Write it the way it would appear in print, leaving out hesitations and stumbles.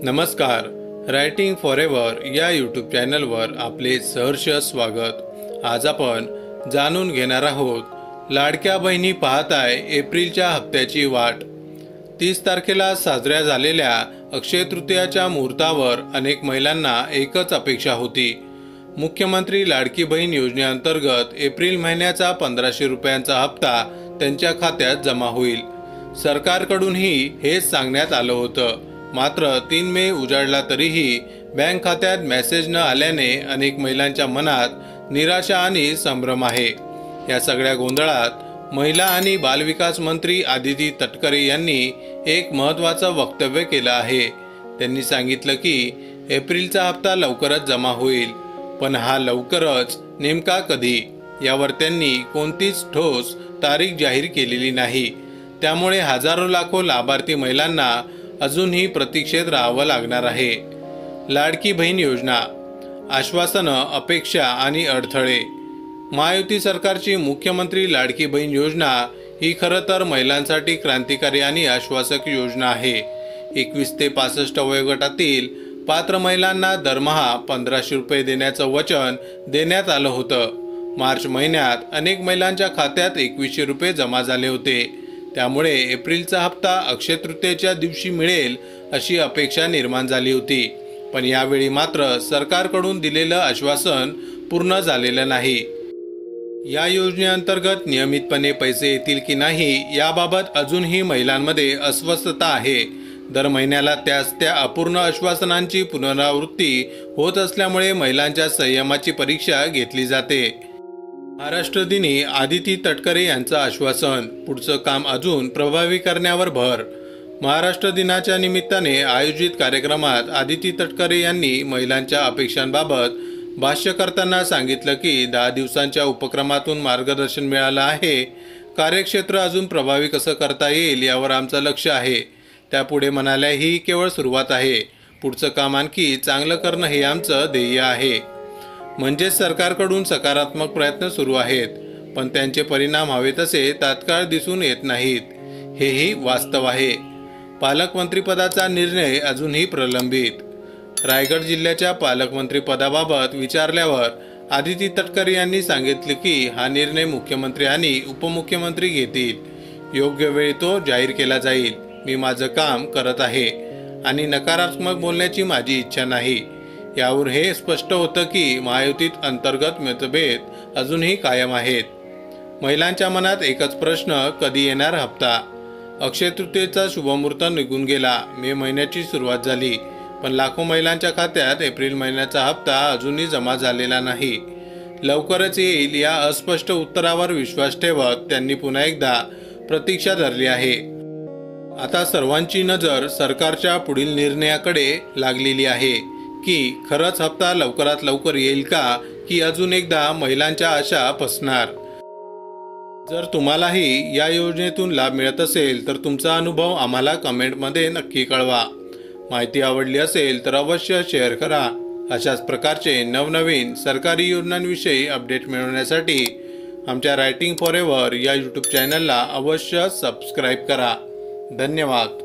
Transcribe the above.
नमस्कार, writing forever या YouTube चॅनलवर आपले सहर्ष स्वागत। आज आपण जाणून घेणार आहोत लाडक्या बहिणी पाहताय एप्रिलच्या हप्त्याची वाट। 30 तारखेला साजऱ्या झालेल्या अक्षय तृतीयाच्या मुहूर्तावर अनेक महिलांना एकच अपेक्षा होती। मुख्यमंत्री लाडकी बहीण योजनेअंतर्गत एप्रिल महिन्याचा 1500 रुपयांचा हप्ता त्यांच्या खात्यात जमा होईल। सरकारकडूनही हेच सांगण्यात आलं होतं, मात्र 3 मे उजाडला तरीही बँक खात्यात मेसेज न आल्याने अनेक महिलांच्या मनात निराशा आणि संभ्रम आहे। या सगळ्या गोंधळात महिला आणि बालविकास मंत्री आदिती तटकरे यांनी एक महत्त्वाचं वक्तव्य केलं आहे। त्यांनी सांगितलं की एप्रिलचा हप्ता लवकरच जमा होईल, पण हा लवकरच नेमका कधी यावर त्यांनी कोणतीच ठोस तारीख जाहीर केलेली नाही। त्यामुळे हजारो लाखो लाभार्थी महिलांना अजूनही प्रतीक्षेत राहावं लागणार आहे। लाडकी बहीण योजना, आश्वासनं, अपेक्षा आणि अडथळे। महायुती सरकारची मुख्यमंत्री लाडकी बहीण योजना ही खरं तर महिलांसाठी क्रांतिकारी आणि आश्वासक योजना आहे। 21 ते 65 वयोगटातील पात्र महिलांना दरमहा 1500 रुपये देण्याचं वचन देण्यात आलं होतं। मार्च महिन्यात अनेक महिलांच्या खात्यात 2100 रुपये जमा झाले होते। त्यामुळे एप्रिलचा हप्ता अक्षय तृतीयेच्या दिवशी मिळेल अशी अपेक्षा निर्माण झाली होती, पण यावेळी मात्र सरकारकडून दिलेलं आश्वासन पूर्ण झालेलं नाही। या योजनेअंतर्गत नियमितपणे पैसे येतील की नाही याबाबत अजूनही महिलांमध्ये अस्वस्थता आहे। दर महिन्याला त्या अपूर्ण आश्वासनांची पुनरावृत्ती होत असल्यामुळे महिलांच्या संयमाची परीक्षा घेतली जाते। महाराष्ट्र दिनी आदिती तटकरे यांचं आश्वासन, पुढचं काम अजून प्रभावी करण्यावर भर। महाराष्ट्र दिनाच्या निमित्ताने आयोजित कार्यक्रमात आदिती तटकरे यांनी महिलांच्या अपेक्षांबाबत भाष्य करताना सांगितलं की 10 दिवसांच्या उपक्रमातून मार्गदर्शन मिळालं आहे। कार्यक्षेत्र अजून प्रभावी कसं करता येईल यावर आमचं लक्ष आहे। त्यापुढे म्हणाल्या, ही केवळ सुरुवात आहे, पुढचं काम आणखी चांगलं करणं हे आमचं ध्येय आहे। म्हणजेच सरकारकडून सकारात्मक प्रयत्न सुरू आहेत, पण त्यांचे परिणाम हवे तसे तात्काळ दिसून येत नाहीत, हेही वास्तव आहे। पालकमंत्रीपदाचा निर्णय अजूनही प्रलंबित। रायगड जिल्ह्याच्या पालकमंत्रीपदाबाबत विचारल्यावर आदिती तटकरे यांनी सांगितले की हा निर्णय मुख्यमंत्री आणि उपमुख्यमंत्री घेतील। योग्य वेळी तो जाहीर केला जाईल। मी माझं काम करत आहे आणि नकारात्मक बोलण्याची माझी इच्छा नाही। यावर हे स्पष्ट होतं की महायुतीत अंतर्गत मतभेद अजूनही कायम आहेत। महिलांच्या मनात एकच प्रश्न, कधी येणार हप्ता? अक्षय तृतीयेचा शुभमुहूर्त निघून गेला, मे महिन्याची सुरुवात झाली, पण लाखो महिलांच्या खात्यात एप्रिल महिन्याचा हप्ता अजूनही जमा झालेला नाही। लवकरच येईल या अस्पष्ट उत्तरावर विश्वास ठेवत त्यांनी पुन्हा एकदा प्रतीक्षा धरली आहे। आता सर्वांची नजर सरकारच्या पुढील निर्णयाकडे लागलेली आहे की खरंच हप्ता लवकरात लवकर येईल का, की अजून एकदा महिलांच्या आशा फसणार। जर तुम्हालाही या योजनेतून लाभ मिळत असेल तर तुमचा अनुभव आम्हाला कमेंटमध्ये नक्की कळवा। माहिती आवडली असेल तर अवश्य शेअर करा। अशाच प्रकारचे नवनवीन सरकारी योजनांविषयी अपडेट मिळवण्यासाठी आमच्या रायटिंग फॉरएव्हर या यूट्यूब चॅनलला अवश्य सबस्क्राईब करा। धन्यवाद।